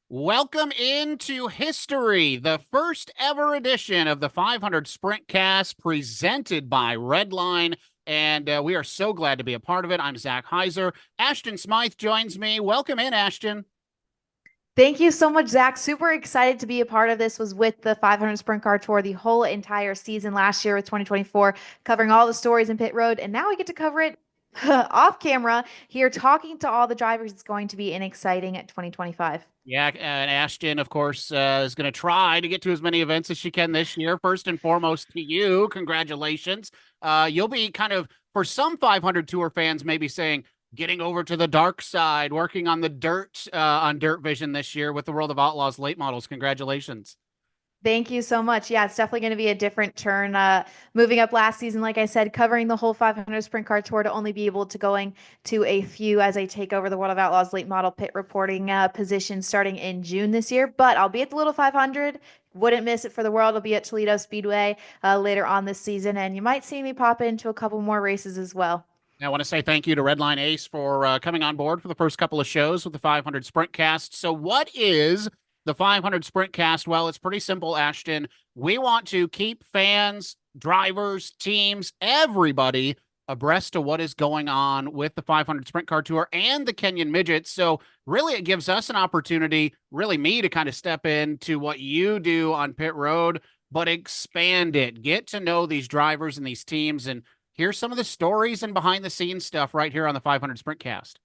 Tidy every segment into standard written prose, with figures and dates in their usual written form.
Welcome into history, the first ever edition of the 500 Sprintcast presented by Redline. And we are so glad to be a part of it. I'm Zach Heiser. Ashton Smyth joins me. Welcome in, Ashton. Thank you so much, Zach. Super excited to be a part of this. Was with the 500 Sprint Car Tour the whole entire season last year with 2024, covering all the stories in pit road. And now we get to cover it off camera here, talking to all the drivers. It's going to be an exciting 2025. Yeah, and Ashton, of course, is going to try to get to as many events as she can this year. First and foremost to you, congratulations. You'll be kind of, for some 500 Tour fans, maybe saying, getting over to the dark side, working on the dirt on Dirt Vision this year with the World of Outlaws late models. Congratulations. Thank you so much. Yeah, it's definitely going to be a different turn. Moving up last season, like I said, covering the whole 500 Sprint Car Tour to only be able to going to a few as I take over the World of Outlaws late model pit reporting position starting in June this year. But I'll be at the Little 500. Wouldn't miss it for the world. I'll be at Toledo Speedway later on this season, and you might see me pop into a couple more races as well. I want to say thank you to Redline Ace for coming on board for the first couple of shows with the 500 Sprintcast. So, what is the 500 Sprintcast? Well, it's pretty simple, Ashton. We want to keep fans, drivers, teams, everybody abreast of what is going on with the 500 Sprint Car Tour and the Kenyon Midget. So, really, it gives us an opportunity, really, me to kind of step into what you do on pit road, but expand it, get to know these drivers and these teams, and here's some of the stories and behind the scenes stuff right here on the 500 Sprintcast.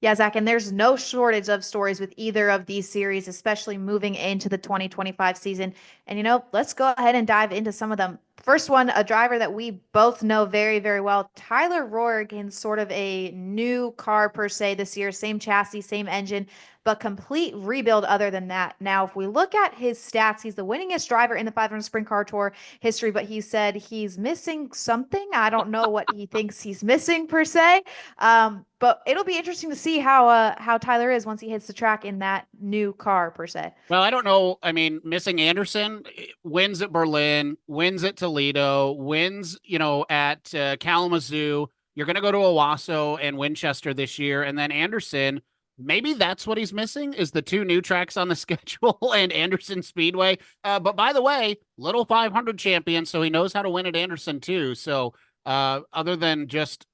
Yeah, Zach, and there's no shortage of stories with either of these series, especially moving into the 2025 season. And, let's go ahead and dive into some of them. First one, a driver that we both know very, very well, Tyler Roark, in sort of a new car per se this year, same chassis, same engine, but complete rebuild other than that. Now, if we look at his stats, he's the winningest driver in the 500 Sprint Car Tour history, but he said he's missing something. I don't know what he thinks he's missing per se. But it'll be interesting to see how Tyler is once he hits the track in that new car per se. Well, I don't know. I mean, missing Anderson wins at Berlin, wins at Toledo, wins, at Kalamazoo. You're going to go to Owasso and Winchester this year. And then Anderson, maybe that's what he's missing is the two new tracks on the schedule and Anderson Speedway. But by the way, little 500 champion, so he knows how to win at Anderson too. So other than just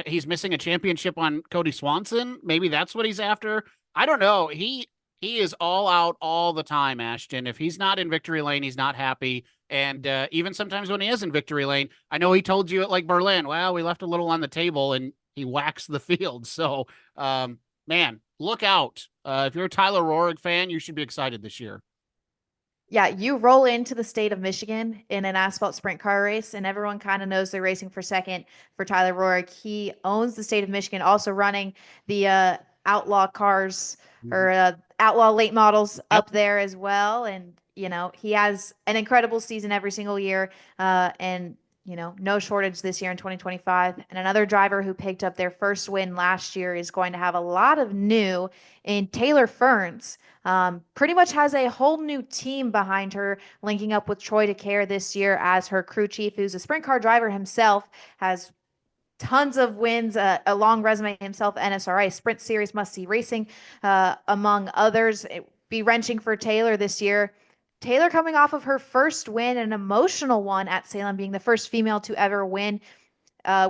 he's missing a championship on Cody Swanson, maybe that's what he's after. I don't know. He is all out all the time, Ashton. If he's not in victory lane, he's not happy. And even sometimes when he is in victory lane, I know he told you at like Berlin, well, we left a little on the table and he waxed the field. So, man, look out. If you're a Tyler Roark fan, you should be excited this year. Yeah, you roll into the state of Michigan in an asphalt sprint car race, and everyone kind of knows they're racing for second for Tyler Roark. He owns the state of Michigan, also running the outlaw cars Mhm. or outlaw late models Yep. up there as well. And, he has an incredible season every single year. And no shortage this year in 2025. And another driver who picked up their first win last year is going to have a lot of new in Taylor Ferns. Pretty much has a whole new team behind her, linking up with Troy DeCare this year as her crew chief, who's a sprint car driver himself, has tons of wins, a long resume himself, NSRA, Sprint Series Must See Racing, among others. It be wrenching for Taylor this year. Taylor coming off of her first win, an emotional one at Salem, being the first female to ever win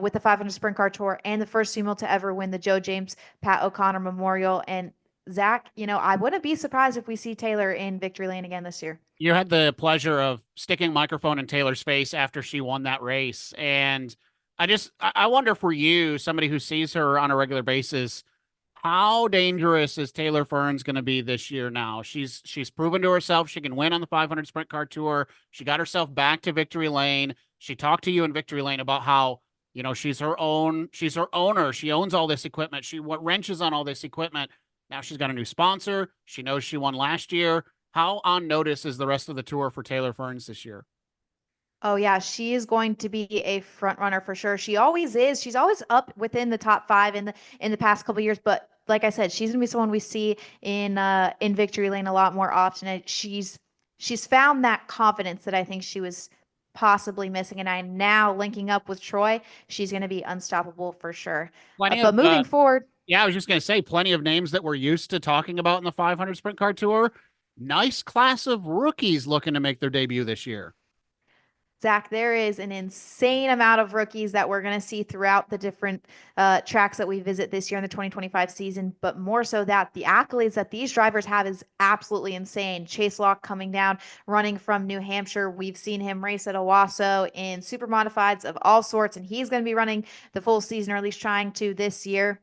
with the 500 Sprint Car Tour and the first female to ever win the Joe James Pat O'Connor Memorial. And Zach, I wouldn't be surprised if we see Taylor in victory lane again this year. You had the pleasure of sticking microphone in Taylor's face after she won that race. And I wonder for you, somebody who sees her on a regular basis, how dangerous is Taylor Ferns going to be this year now? She's proven to herself she can win on the 500 Sprint Car Tour. She got herself back to victory lane. She talked to you in victory lane about how, she's her owner. She owns all this equipment. She what wrenches on all this equipment. Now she's got a new sponsor. She knows she won last year. How on notice is the rest of the tour for Taylor Ferns this year? Oh yeah, she is going to be a front runner for sure. She always is. She's always up within the top five in the past couple years. But like I said, she's gonna be someone we see in victory lane a lot more often. And she's found that confidence that I think she was possibly missing. And I now linking up with Troy, she's gonna be unstoppable for sure. Plenty But of moving forward, Yeah, I was just going to say plenty of names that we're used to talking about in the 500 Sprint Car Tour. Nice class of rookies looking to make their debut this year. Zach, there is an insane amount of rookies that we're going to see throughout the different tracks that we visit this year in the 2025 season, but more so that the accolades that these drivers have is absolutely insane. Chase Locke coming down, running from New Hampshire. We've seen him race at Owasso in super modifieds of all sorts, and he's going to be running the full season, or at least trying to this year.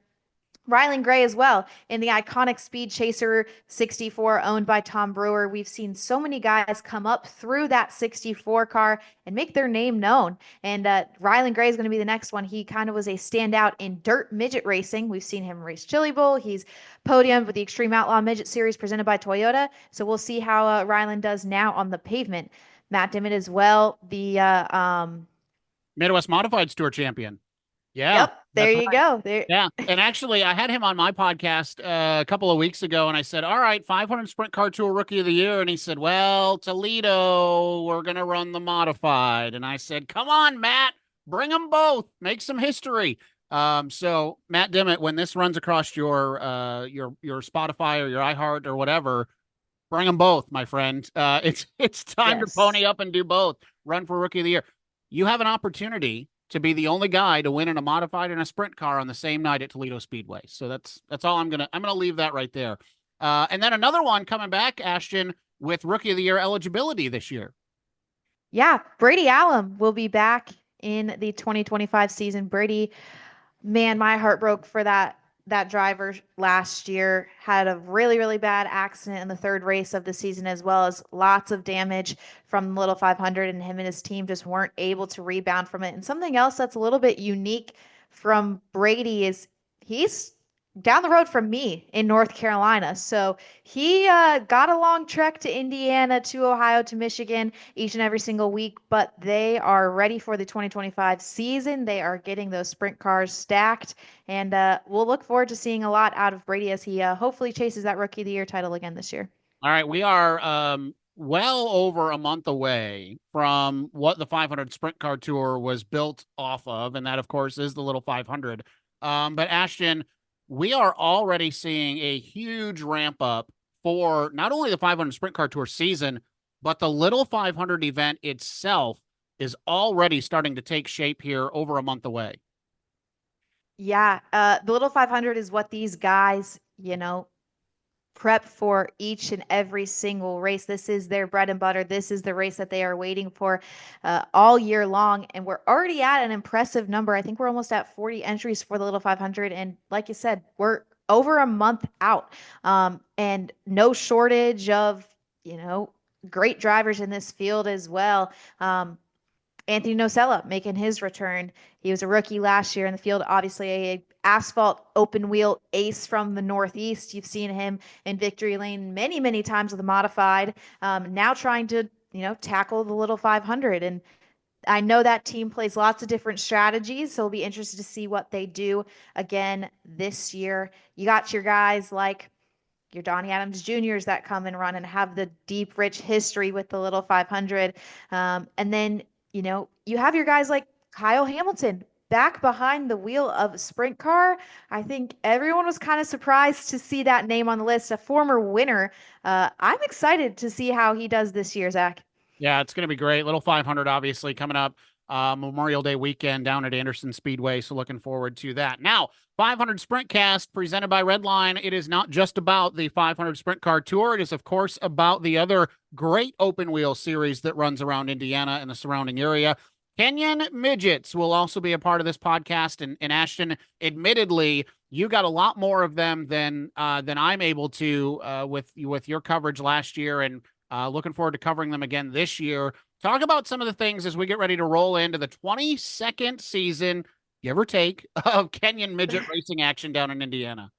Rylan Gray as well in the iconic Speed Chaser 64 owned by Tom Brewer. We've seen so many guys come up through that 64 car and make their name known. And Rylan Gray is going to be the next one. He kind of was a standout in dirt midget racing. We've seen him race Chili Bowl. He's podiumed with the Extreme Outlaw Midget Series presented by Toyota. So we'll see how Rylan does now on the pavement. Matt Dimmitt as well, the Midwest Modified Tour champion. Yeah, yep, there that's you right. go. There. Yeah. And actually, I had him on my podcast a couple of weeks ago, and I said, all right, 500 Sprint Car Tour Rookie of the Year. And he said, well, Toledo, we're going to run the modified. And I said, come on, Matt, bring them both, make some history. So Matt Dimmitt, when this runs across your Spotify or your iHeart or whatever, bring them both, my friend. It's time to Yes. pony up and do both. Run for Rookie of the Year. You have an opportunity to be the only guy to win in a modified and a sprint car on the same night at Toledo Speedway. So that's all I'm gonna leave that right there. And then another one coming back, Ashton, with Rookie of the Year eligibility this year. Yeah, Brady Allen will be back in the 2025 season. Brady, man, my heart broke for that driver last year. Had a really bad accident in the third race of the season, as well as lots of damage from the Little 500, and him and his team just weren't able to rebound from it. And something else that's a little bit unique from Brady is he's down the road from me in North Carolina. So he got a long trek to Indiana, to Ohio, to Michigan each and every single week, but they are ready for the 2025 season. They are getting those sprint cars stacked, and we'll look forward to seeing a lot out of Brady as he hopefully chases that Rookie of the Year title again this year. All right, we are well over a month away from what the 500 Sprint Car Tour was built off of, and that, of course, is the Little 500. But Ashton, we are already seeing a huge ramp up for not only the 500 Sprint Car Tour season, but the Little 500 event itself is already starting to take shape here over a month away. Yeah, the Little 500 is what these guys, prep for each and every single race. This is their bread and butter. This is the race that they are waiting for all year long. And we're already at an impressive number. I think we're almost at 40 entries for the Little 500. And like you said, we're over a month out, and no shortage of, great drivers in this field as well. Anthony Nocella making his return. He was a rookie last year in the field, obviously a asphalt open wheel ace from the Northeast. You've seen him in victory lane many times with a modified. Now trying to, tackle the Little 500. And I know that team plays lots of different strategies, so we'll be interested to see what they do again this year. You got your guys like your Donnie Adams Juniors that come and run and have the deep, rich history with the Little 500. And then, you have your guys like Kyle Hamilton back behind the wheel of a sprint car. I think everyone was kind of surprised to see that name on the list, a former winner. I'm excited to see how he does this year, Zach. Yeah, it's going to be great. Little 500, obviously, coming up Memorial Day weekend down at Anderson Speedway. So looking forward to that. Now, 500 Sprintcast presented by Redline. It is not just about the 500 Sprint Car Tour. It is, of course, about the other great open wheel series that runs around Indiana and the surrounding area. Kenyon Midgets will also be a part of this podcast. And Ashton, admittedly, you got a lot more of them than I'm able to with your coverage last year, and looking forward to covering them again this year. Talk about some of the things as we get ready to roll into the 22nd season, give or take, of Kenyon Midget racing action down in Indiana.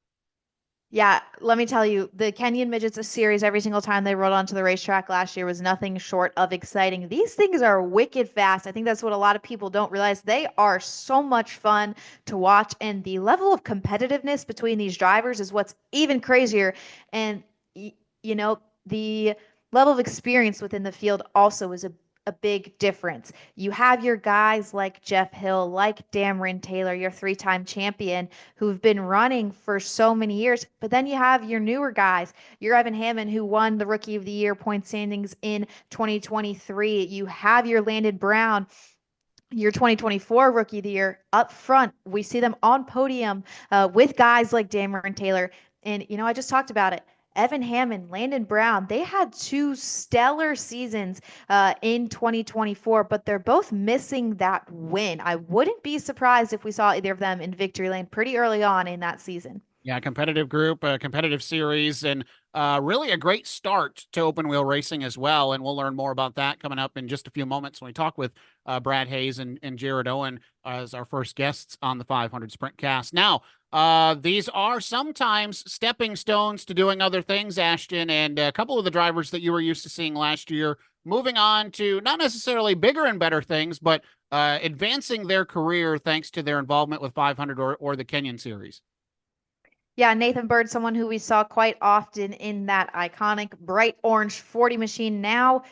Yeah, let me tell you, the Kenyon Midgets a series every single time they rode onto the racetrack last year was nothing short of exciting. These things are wicked fast. I think that's what a lot of people don't realize. They are so much fun to watch, and the level of competitiveness between these drivers is what's even crazier. And the level of experience within the field also is a a big difference. You have your guys like Jeff Hill, like Dameron Taylor, your three-time champion, who've been running for so many years. But then you have your newer guys, your Evan Hammond, who won the Rookie of the Year point standings in 2023. You have your Landon Brown, your 2024 Rookie of the Year up front. We see them on podium with guys like Dameron Taylor. And, I just talked about it. Evan Hammond, Landon Brown, they had two stellar seasons in 2024, but they're both missing that win. I wouldn't be surprised if we saw either of them in victory lane pretty early on in that season. Yeah, competitive group, competitive series, and really a great start to open wheel racing as well. And we'll learn more about that coming up in just a few moments when we talk with Brad Hayes and Jared Owen as our first guests on the 500 Sprintcast. Now, these are sometimes stepping stones to doing other things, Ashton, and a couple of the drivers that you were used to seeing last year moving on to not necessarily bigger and better things, but advancing their career thanks to their involvement with 500 or the Kenyon series. Yeah, Nathan Bird, someone who we saw quite often in that iconic bright orange 40 machine, now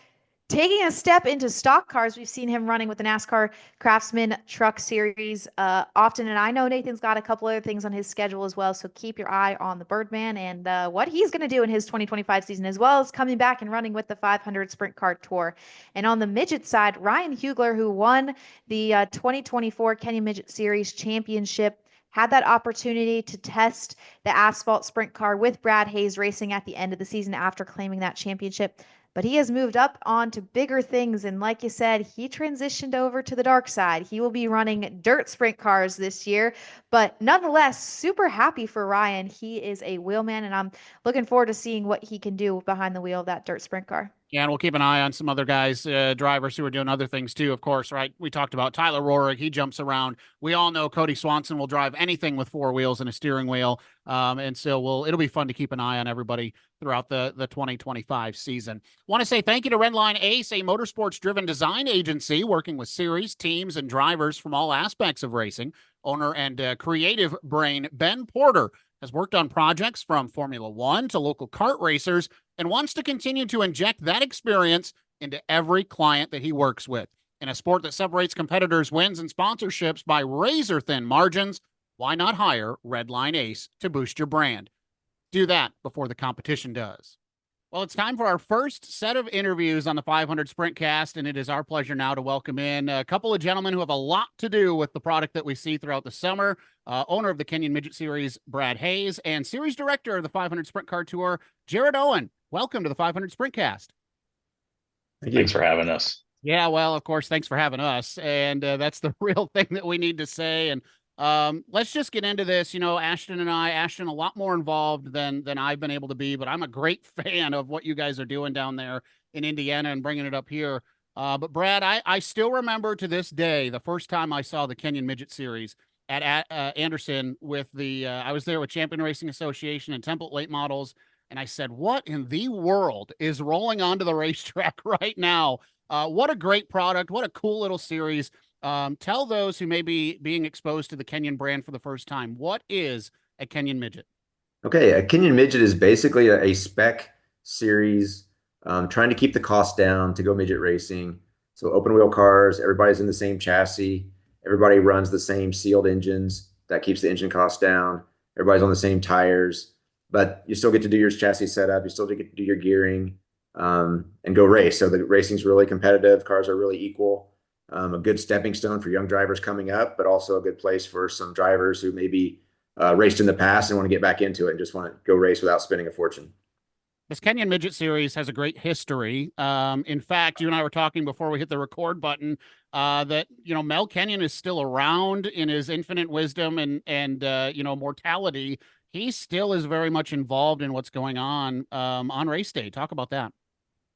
taking a step into stock cars. We've seen him running with the NASCAR Craftsman Truck Series often, and I know Nathan's got a couple other things on his schedule as well, so keep your eye on the Birdman and what he's going to do in his 2025 season, as well as coming back and running with the 500 Sprint Car Tour. And on the midget side, Ryan Hugler, who won the 2024 Kenyon Midget Series Championship, had that opportunity to test the asphalt sprint car with Brad Hayes Racing at the end of the season after claiming that championship. But he has moved up on to bigger things. And like you said, he transitioned over to the dark side. He will be running dirt sprint cars this year. But nonetheless, super happy for Ryan. He is a wheelman, and I'm looking forward to seeing what he can do behind the wheel of that dirt sprint car. Yeah, and we'll keep an eye on some other guys, drivers who are doing other things too, of course, right? We talked about Tyler Rohrig. He jumps around. We all know Cody Swanson will drive anything with four wheels and a steering wheel. And so it'll be fun to keep an eye on everybody throughout the 2025 season. Want to say thank you to Redline Ace, a motorsports-driven design agency working with series, teams, and drivers from all aspects of racing. Owner and creative brain Ben Porter has worked on projects from Formula One to local kart racers and wants to continue to inject that experience into every client that he works with. In a sport that separates competitors' wins and sponsorships by razor-thin margins, why not hire Redline Ace to boost your brand? Do that before the competition does. Well, it's time for our first set of interviews on the 500 Sprintcast, and it is our pleasure now to welcome in a couple of gentlemen who have a lot to do with the product that we see throughout the summer. Owner of the Kenyon Midget Series, Brad Hayes, and Series Director of the 500 Sprint Car Tour, Jared Owen. Welcome to the 500 Sprintcast. Thanks for having us. Yeah, well, of course, thanks for having us. And that's the real thing that we need to say. And let's just get into this. Ashton a lot more involved than I've been able to be, but I'm a great fan of what you guys are doing down there in Indiana and bringing it up here. But Brad, I still remember to this day, the first time I saw the Kenyon Midget Series at Anderson with I was there with Champion Racing Association and Template Late Models. And I said, what in the world is rolling onto the racetrack right now? What a great product. What a cool little series. Tell those who may be being exposed to the Kenyon brand for the first time, what is a Kenyon Midget? Okay, a Kenyon Midget is basically a spec series trying to keep the cost down to go midget racing. So open wheel cars, everybody's in the same chassis, everybody runs the same sealed engines. That keeps the engine cost down. Everybody's on the same tires, but you still get to do your chassis setup. You still get to do your gearing and go race. So the racing's really competitive. Cars are really equal. A good stepping stone for young drivers coming up, but also a good place for some drivers who maybe raced in the past and want to get back into it and just want to go race without spending a fortune. This Kenyon Midget Series has a great history. In fact, you and I were talking before we hit the record button that, Mel Kenyon is still around in his infinite wisdom and mortality. He still is very much involved in what's going on race day. Talk about that.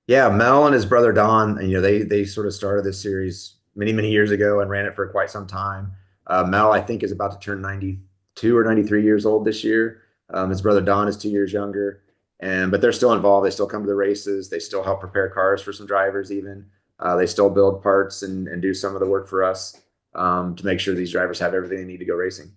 Yeah, Mel and his brother Don, they sort of started this series many, many years ago and ran it for quite some time. Mel, I think, is about to turn 92 or 93 years old this year. His brother Don is 2 years younger, but they're still involved. They still come to the races. They still help prepare cars for some drivers even. They still build parts and do some of the work for us to make sure these drivers have everything they need to go racing.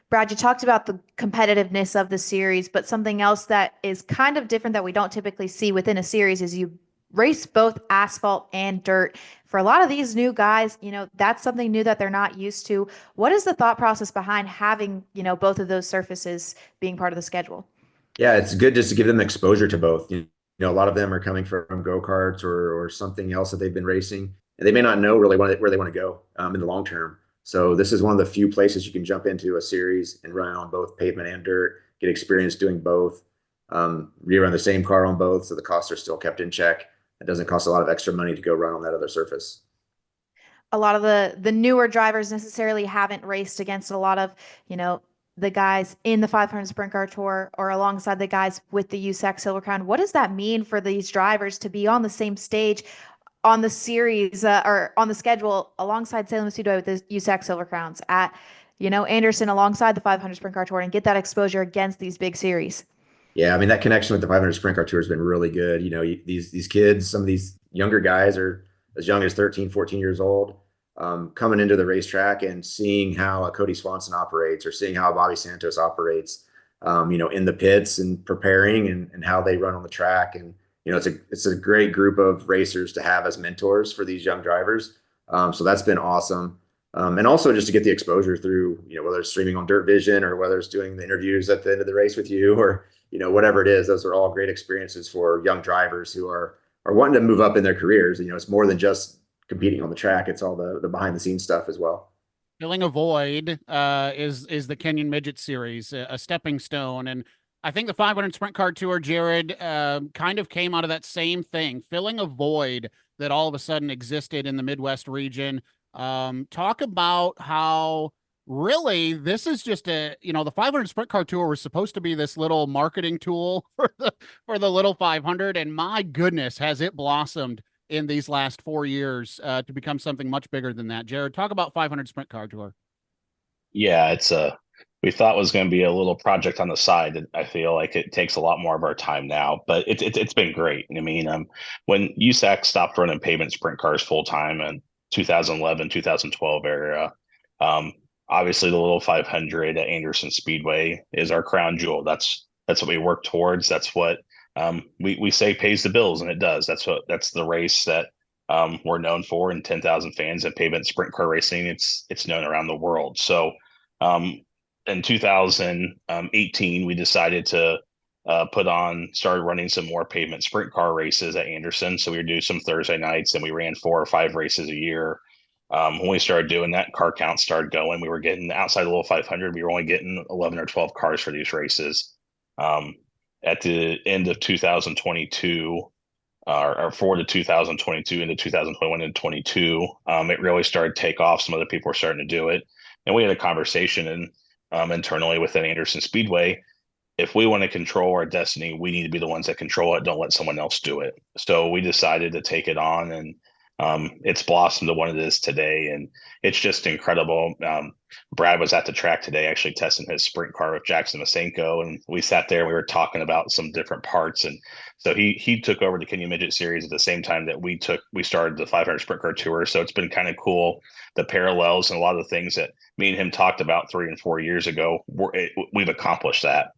Brad, you talked about the competitiveness of the series, but something else that is kind of different that we don't typically see within a series is you race both asphalt and dirt. For a lot of these new guys, that's something new that they're not used to. What is the thought process behind having, both of those surfaces being part of the schedule? Yeah, it's good just to give them exposure to both. A lot of them are coming from go-karts or something else that they've been racing, and they may not know really where they want to go in the long term. So this is one of the few places you can jump into a series and run on both pavement and dirt, get experience doing both. You run the same car on both, so the costs are still kept in check. It doesn't cost a lot of extra money to go run on that other surface. A lot of the newer drivers necessarily haven't raced against a lot of, the guys in the 500 Sprint Car Tour or alongside the guys with the USAC Silver Crown. What does that mean for these drivers to be on the same stage on the series or on the schedule alongside Salem Speedway with the USAC Silver Crowns at, Anderson alongside the 500 Sprint Car Tour and get that exposure against these big series? Yeah, I mean that connection with the 500 Sprint Car Tour has been really good. These kids, some of these younger guys are as young as 13, 14 years old, coming into the racetrack and seeing how a Cody Swanson operates or seeing how Bobby Santos operates, in the pits and preparing and how they run on the track. And, it's a great group of racers to have as mentors for these young drivers. So that's been awesome. And also just to get the exposure through, whether it's streaming on Dirt Vision or whether it's doing the interviews at the end of the race with you or, whatever it is, those are all great experiences for young drivers who are wanting to move up in their careers. It's more than just competing on the track. It's all the behind the scenes stuff as well. Filling a void is the Kenyon Midget series, a stepping stone. And I think the 500 Sprint Car Tour, Jared, kind of came out of that same thing, filling a void that all of a sudden existed in the Midwest region. Talk about how really this is just the 500 Sprint Car Tour was supposed to be this little marketing tool for the little 500, and my goodness, has it blossomed in these last 4 years to become something much bigger than that. Jared, talk about 500 Sprint Car Tour. Yeah, we thought was going to be a little project on the side. I feel like it takes a lot more of our time now, but it's been great. I mean, when USAC stopped running pavement sprint cars full time in 2011, 2012 era, obviously the little 500 at Anderson Speedway is our crown jewel. That's what we work towards. That's what we say pays the bills, and it does. That's the race that we're known for, and 10,000 fans in pavement sprint car racing. It's known around the world. So in 2018, we decided to started running some more pavement sprint car races at Anderson. So we would do some Thursday nights, and we ran 4 or 5 races a year. When we started doing that, car count started going. We were getting outside the little 500. We were only getting 11 or 12 cars for these races. At the end of 2022, or for the 2022 into 2021 and 22, it really started to take off. Some other people were starting to do it. And we had a conversation internally within Anderson Speedway. If we want to control our destiny, we need to be the ones that control it. Don't let someone else do it. So we decided to take it on, and it's blossomed to what it is today. And it's just incredible. Brad was at the track today, actually testing his sprint car with Jackson Masenko. And we sat there and we were talking about some different parts. And so he took over the Kenyon Midget series at the same time that we started the 500 Sprint Car Tour. So it's been kind of cool, the parallels and a lot of the things that me and him talked about 3 and 4 years ago. We've accomplished that.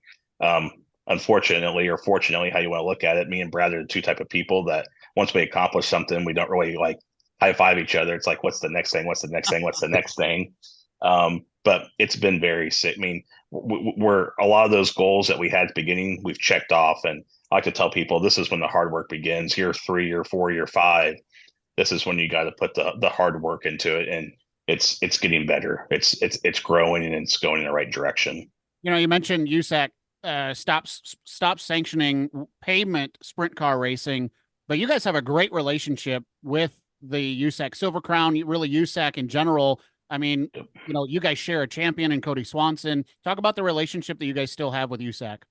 Unfortunately, or fortunately, how you want to look at it, me and Brad are the two type of people that once we accomplish something, we don't really like high five each other. It's like, what's the next thing? What's the next thing? What's the next thing? But it's been very sick. I mean, we're a lot of those goals that we had at the beginning, we've checked off. And I like to tell people, this is when the hard work begins. Year 3, year 4, year 5. This is when you got to put the hard work into it. And it's getting better. It's growing, and it's going in the right direction. You mentioned USAC stops sanctioning pavement sprint car racing, but you guys have a great relationship with the USAC Silver Crown, really USAC in general. I mean, you guys share a champion in Cody Swanson. Talk about the relationship that you guys still have with USAC.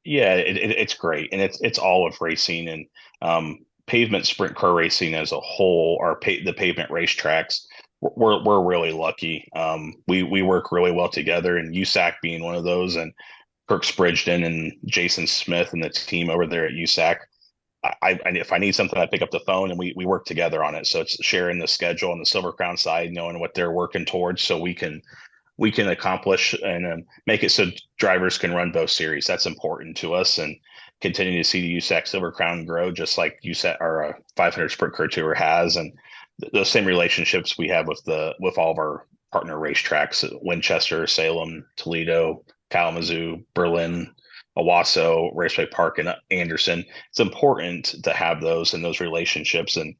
Yeah, it's great, and it's all of racing and pavement sprint car racing as a whole. The pavement racetracks, we're really lucky. We work really well together, and USAC being one of those, and Kirk Spridgeton and Jason Smyth and the team over there at USAC. If I need something, I pick up the phone and we work together on it. So it's sharing the schedule on the Silver Crown side, knowing what they're working towards, so we can accomplish and make it so drivers can run both series. That's important to us. And continue to see the USAC Silver Crown grow, just like USAC our 500 Sprint Car Tour has, and those same relationships we have with all of our partner racetracks: Winchester, Salem, Toledo, Kalamazoo, Berlin, Owasso, Raceway Park, and Anderson. It's important to have those and those relationships, and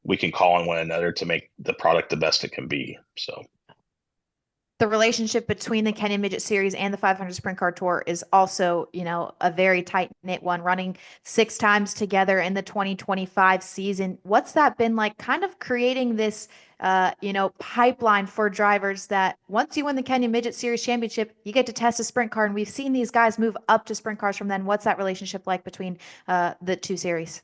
we can call on one another to make the product the best it can be. So the relationship between the Kenyon Midget Series and the 500 Sprint Car Tour is also, a very tight knit one, running 6 times together in the 2025 season. What's that been like, kind of creating this, pipeline for drivers that once you win the Kenyon Midget Series championship, you get to test a sprint car, and we've seen these guys move up to sprint cars from then. What's that relationship like between the two series?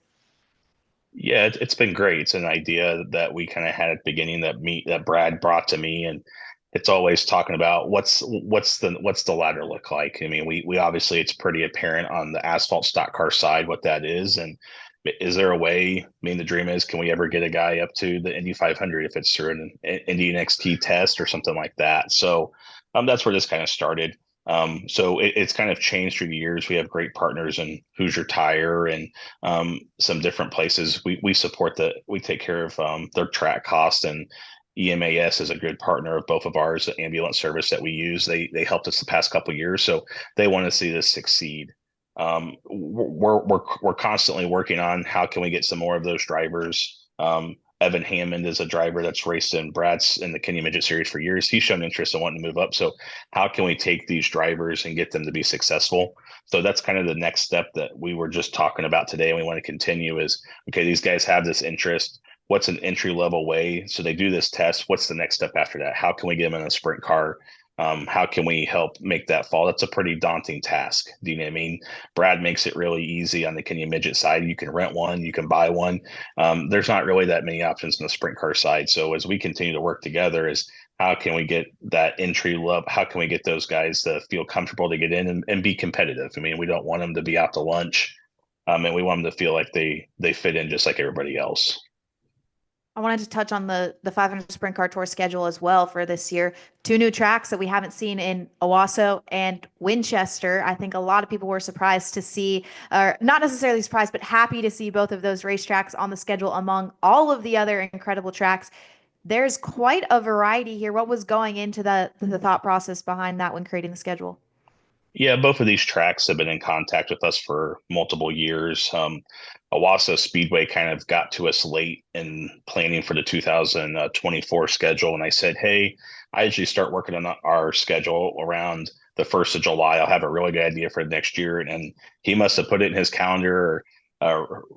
yeah, it's been great. It's an idea that we kind of had at the beginning that Brad brought to me, and it's always talking about what's the ladder look like. I mean, we obviously, it's pretty apparent on the asphalt stock car side what that is, and is there a way? I mean, the dream is, can we ever get a guy up to the Indy 500 if it's through an Indy NXT test or something like that? So that's where this kind of started. So it's kind of changed through the years. We have great partners in Hoosier Tire and some different places. We take care of their track costs, and EMAS is a good partner of both of ours, the ambulance service that we use. They helped us the past couple of years, so they want to see this succeed. We're constantly working on how can we get some more of those drivers. Evan Hammond is a driver that's raced in Brad's in the Kenyon Midget Series for years. He's shown interest in wanting to move up. So how can we take these drivers and get them to be successful? So that's kind of the next step that we were just talking about today, and we want to continue is, okay, these guys have this interest. What's an entry level way? So they do this test. What's the next step after that? How can we get them in a sprint car? How can we help make that fall? That's a pretty daunting task. Do you know what I mean? Brad makes it really easy on the Kenyon Midget side. You can rent one, you can buy one. There's not really that many options on the sprint car side. So as we continue to work together, is how can we get that entry level? How can we get those guys to feel comfortable to get in and be competitive? I mean, we don't want them to be out to lunch, and we want them to feel like they fit in just like everybody else. I wanted to touch on the 500 Sprint Car Tour schedule as well for this year. 2 new tracks that we haven't seen in Owasso and Winchester. I think a lot of people were surprised to see, or not necessarily surprised, but happy to see both of those racetracks on the schedule among all of the other incredible tracks. There's quite a variety here. What was going into the thought process behind that when creating the schedule? Yeah, both of these tracks have been in contact with us for multiple years. Owasso Speedway kind of got to us late in planning for the 2024 schedule. And I said, hey, I usually start working on our schedule around the 1st of July. I'll have a really good idea for next year. And he must have put it in his calendar.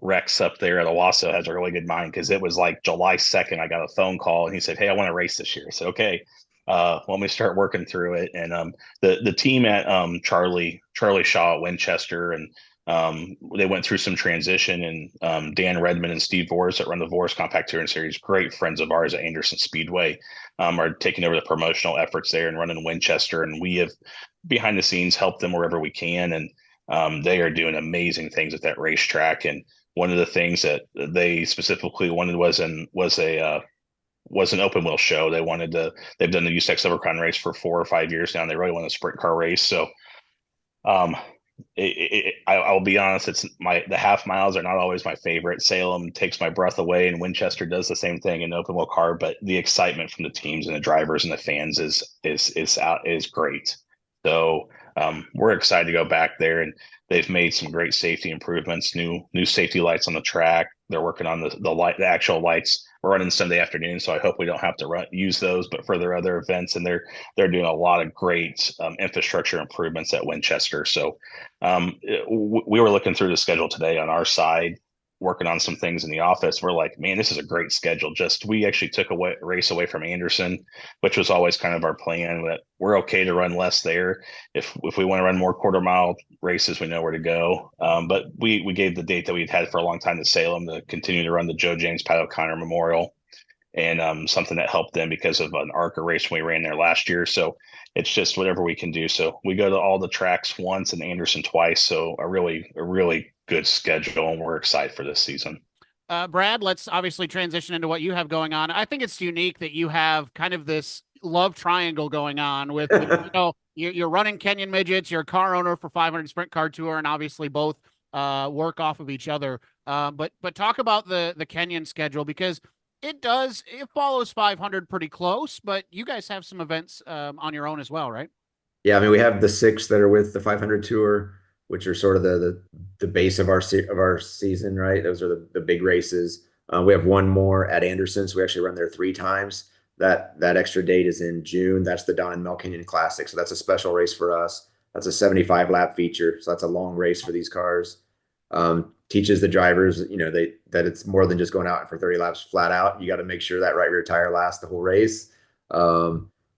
Rex up there at Owasso has a really good mind, because it was like July 2nd. I got a phone call and he said, hey, I want to race this year. I said, okay. Let me start working through it. And the team at Charlie Shaw at Winchester, and they went through some transition, and Dan Redmond and Steve Vors that run the Vors Compact Touring Series, great friends of ours at Anderson Speedway, are taking over the promotional efforts there and running Winchester. And we have behind the scenes helped them wherever we can. And they are doing amazing things at that racetrack. And one of the things that they specifically wanted was an open wheel show. They've done the USAC Silver Crown race for 4 or 5 years now, and they really want a sprint car race. So I'll be honest, the half miles are not always my favorite. Salem takes my breath away, and Winchester does the same thing in open wheel car. But the excitement from the teams and the drivers and the fans is great. So we're excited to go back there, and they've made some great safety improvements, new safety lights on the track. They're working on the actual lights. We're running Sunday afternoon, so I hope we don't have to use those, but for their other events. And they're doing a lot of great infrastructure improvements at Winchester. So we were looking through the schedule today on our side, working on some things in the office. We're like, man, this is a great schedule. We actually took a race away from Anderson, which was always kind of our plan, that we're okay to run less there. If we want to run more quarter-mile races, we know where to go. But we gave the date that we'd had for a long time to Salem to continue to run the Joe James Pat O'Connor Memorial, and something that helped them because of an ARCA race when we ran there last year. So it's just whatever we can do. So we go to all the tracks once and Anderson twice. So a really good schedule, and we're excited for this season. Brad, let's obviously transition into what you have going on. I think it's unique that you have kind of this love triangle going on with you're running Kenyon Midgets, you're a car owner for 500 Sprint Car Tour, and obviously both work off of each other. But talk about the Kenyon schedule, because it follows 500 pretty close, but you guys have some events on your own as well, right? Yeah, I mean, we have the six that are with the 500 tour, which are sort of the base of our season, right? Those are the big races. We have one more at Anderson, so we actually run there 3 times. That extra date is in June. That's the Don and Mel Kenyon Classic, so that's a special race for us. That's a 75 lap feature, so that's a long race for these cars. Teaches the drivers, that it's more than just going out for 30 laps flat out. You got to make sure that right rear tire lasts the whole race.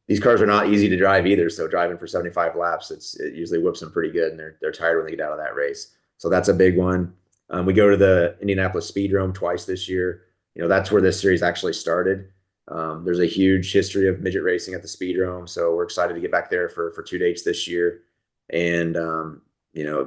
These cars are not easy to drive either. So driving for 75 laps, it usually whips them pretty good, and they're tired when they get out of that race. So that's a big one. We go to the Indianapolis Speedrome twice this year. That's where this series actually started. There's a huge history of midget racing at the Speedrome, so we're excited to get back there for 2 dates this year. And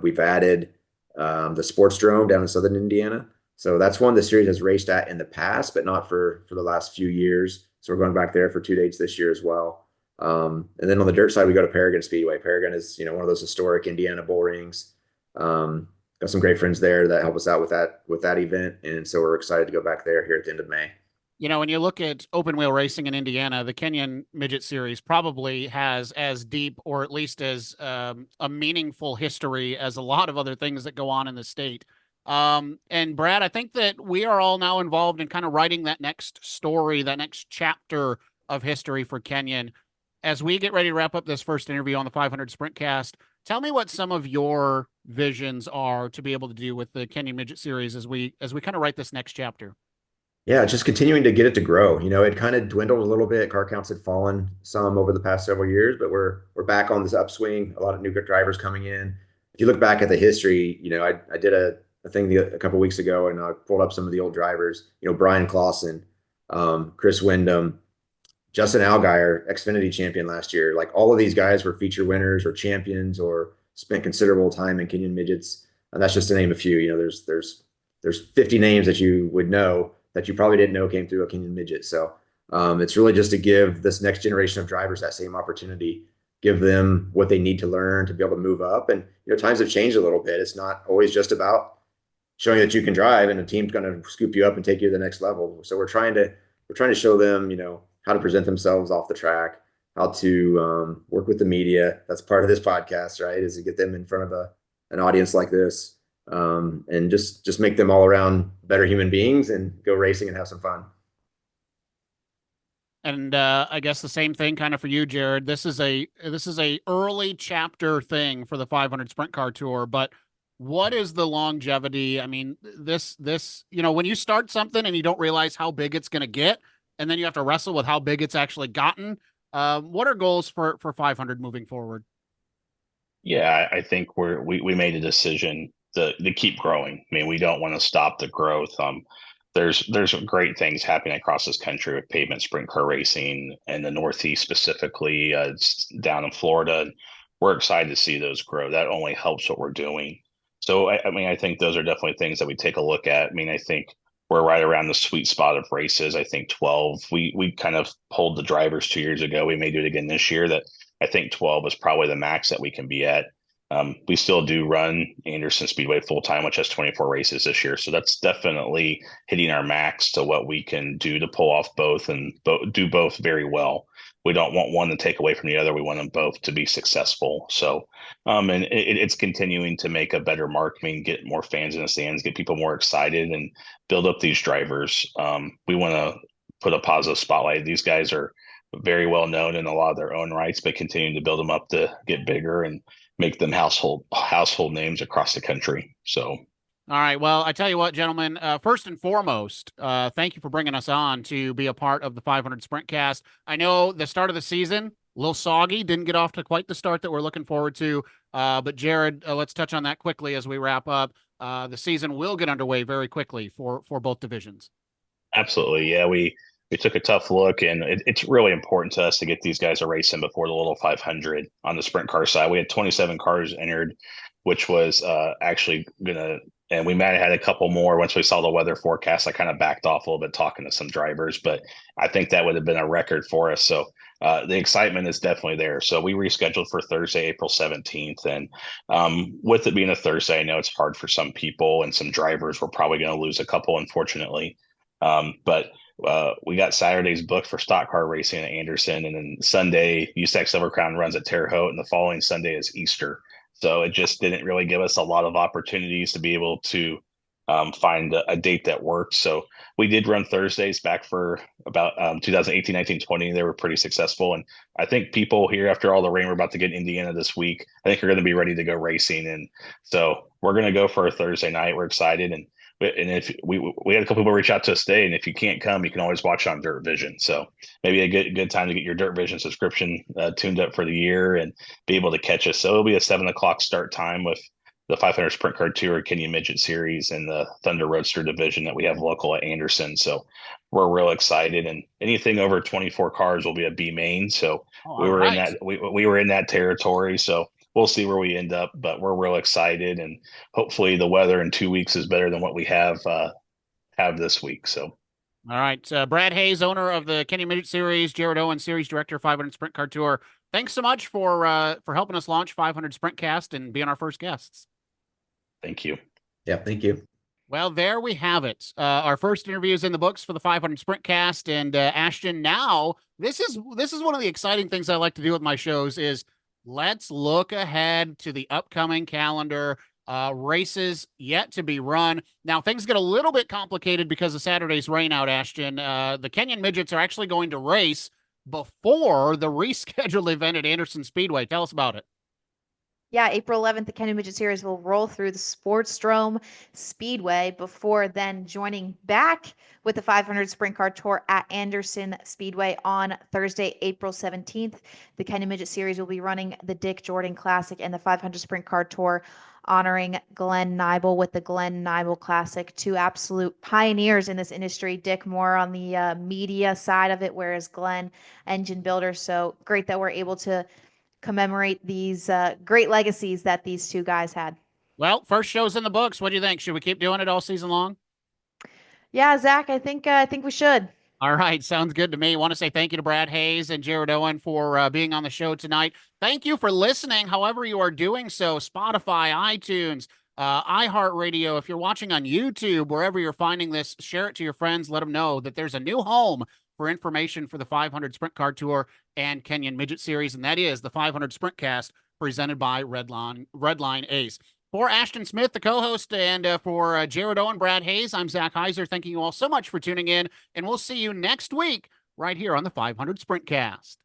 we've added the Sports Drome down in Southern Indiana. So that's one the series has raced at in the past, but not for the last few years. So we're going back there for 2 dates this year as well. And then on the dirt side, we go to Paragon Speedway. Paragon is, one of those historic Indiana bull rings. Got some great friends there that help us out with that event, and so we're excited to go back there here at the end of May. When you look at open wheel racing in Indiana, the Kenyon Midget Series probably has as deep, or at least as a meaningful history as a lot of other things that go on in the state. And Brad, I think that we are all now involved in kind of writing that next story, that next chapter of history for Kenyon. As we get ready to wrap up this first interview on the 500 Sprintcast, tell me what some of your visions are to be able to do with the Kenyon Midget Series as we kind of write this next chapter. Yeah, just continuing to get it to grow. It kind of dwindled a little bit. Car counts had fallen some over the past several years, but we're back on this upswing. A lot of new drivers coming in. If you look back at the history, I did a thing a couple weeks ago, and I pulled up some of the old drivers. Brian Clausen, Chris Wyndham, Justin Allgaier, Xfinity champion last year. Like, all of these guys were feature winners or champions or spent considerable time in Kenyon midgets. And that's just to name a few. There's 50 names that you would know that you probably didn't know came through a Kenyon midget. So it's really just to give this next generation of drivers that same opportunity, give them what they need to learn to be able to move up. And times have changed a little bit. It's not always just about showing that you can drive and a team's going to scoop you up and take you to the next level. So we're trying to show them, how to present themselves off the track, how to work with the media. That's part of this podcast, right? Is to get them in front of an audience like this, and just make them all around better human beings and go racing and have some fun. And I guess the same thing kind of for you, Jared. This is a early chapter thing for the 500 Sprint Car Tour, but what is the longevity? I mean, this when you start something and you don't realize how big it's going to get, and then you have to wrestle with how big it's actually gotten. What are goals for 500 moving forward? Yeah, I think we made a decision to keep growing. I mean, we don't want to stop the growth. There's great things happening across this country with pavement sprint car racing and the Northeast specifically, down in Florida. We're excited to see those grow. That only helps what we're doing. So I think those are definitely things that we take a look at. I mean, I think we're right around the sweet spot of races. I think 12. We kind of pulled the drivers 2 years ago. We may do it again this year. That I think 12 is probably the max that we can be at. We still do run Anderson Speedway full time, which has 24 races this year. So that's definitely hitting our max to what we can do to pull off both and do both very well. We don't want one to take away from the other. We want them both to be successful. So, and it's continuing to make a better marketing, get more fans in the stands, get people more excited, and build up these drivers. We want to put a positive spotlight. These guys are very well known in a lot of their own rights, but continuing to build them up to get bigger and make them household names across the country. So. All right. Well, I tell you what, gentlemen, first and foremost, thank you for bringing us on to be a part of the 500 Sprintcast. I know the start of the season, a little soggy, didn't get off to quite the start that we're looking forward to. But Jared, let's touch on that quickly as we wrap up. The season will get underway very quickly for both divisions. Absolutely. Yeah, we took a tough look, and it's really important to us to get these guys a race in before the little 500 on the sprint car side. We had 27 cars entered, which was actually going to, and we might have had a couple more once we saw the weather forecast. I kind of backed off a little bit talking to some drivers, but I think that would have been a record for us. So the excitement is definitely there. So we rescheduled for Thursday, April 17th. And with it being a Thursday, I know it's hard for some people and some drivers. We're probably going to lose a couple, unfortunately. But we got Saturdays booked for stock car racing at Anderson. And then Sunday, USAC Silver Crown runs at Terre Haute. And the following Sunday is Easter. So it just didn't really give us a lot of opportunities to be able to find a date that worked. So we did run Thursdays back for about 2018, 19, 20. They were pretty successful. And I think people here, after all the rain we're about to get in Indiana this week, I think are going to be ready to go racing. And so we're going to go for a Thursday night. We're excited. And if we had a couple people reach out to us today, and if you can't come, you can always watch on Dirt Vision. So maybe a good time to get your Dirt Vision subscription tuned up for the year and be able to catch us. So it'll be a 7 o'clock start time with the 500 Sprint Car Tour, Kenyon Midget Series, and the Thunder Roadster division that we have local at Anderson. So we're real excited, and anything over 24 cars will be a B main. So we were in that we were in that territory. So we'll see where we end up, but we're real excited, and hopefully the weather in 2 weeks is better than what we have this week. So. All right. Brad Hayes, owner of the Kenyon Midget Series, Jared Owen, Series Director, 500 Sprint Car Tour. Thanks so much for helping us launch 500 Sprintcast and being our first guests. Thank you. Yeah, thank you. Well, there we have it. Our first interview is in the books for the 500 Sprintcast. And Ashton, now this is one of the exciting things I like to do with my shows is let's look ahead to the upcoming calendar. Races yet to be run. Now things get a little bit complicated because of Saturday's rain out, Ashton. The Kenyon Midgets are actually going to race before the rescheduled event at Anderson Speedway. Tell us about it. Yeah, April 11th, the Kenyon Midget Series will roll through the Sportsdrome Speedway before then joining back with the 500 Sprint Car Tour at Anderson Speedway on Thursday, April 17th. The Kenyon Midget Series will be running the Dick Jordan Classic and the 500 Sprint Car Tour, honoring Glenn Nibel with the Glenn Nibel Classic. Two absolute pioneers in this industry. Dick more on the media side of it, whereas Glenn, engine builder. So great that we're able to commemorate these great legacies that these two guys had. Well, first show's in the books. What do you think? Should we keep doing it all season long? Yeah, Zach, I think we should. All right, sounds good to me. I want to say thank you to Brad Hayes and Jared Owen for being on the show tonight. Thank you for listening, however you are doing so. Spotify, iTunes, iHeartRadio. If you're watching on YouTube, wherever you're finding this, share it to your friends. Let them know that there's a new home for information for the 500 Sprint Car Tour and Kenyon Midget Series, and that is the 500 Sprintcast presented by Redline Ace. For Ashton Smyth, the co-host, and for Jared Owen, Brad Hayes, I'm Zach Heiser. Thanking you all so much for tuning in, and we'll see you next week right here on the 500 Sprintcast.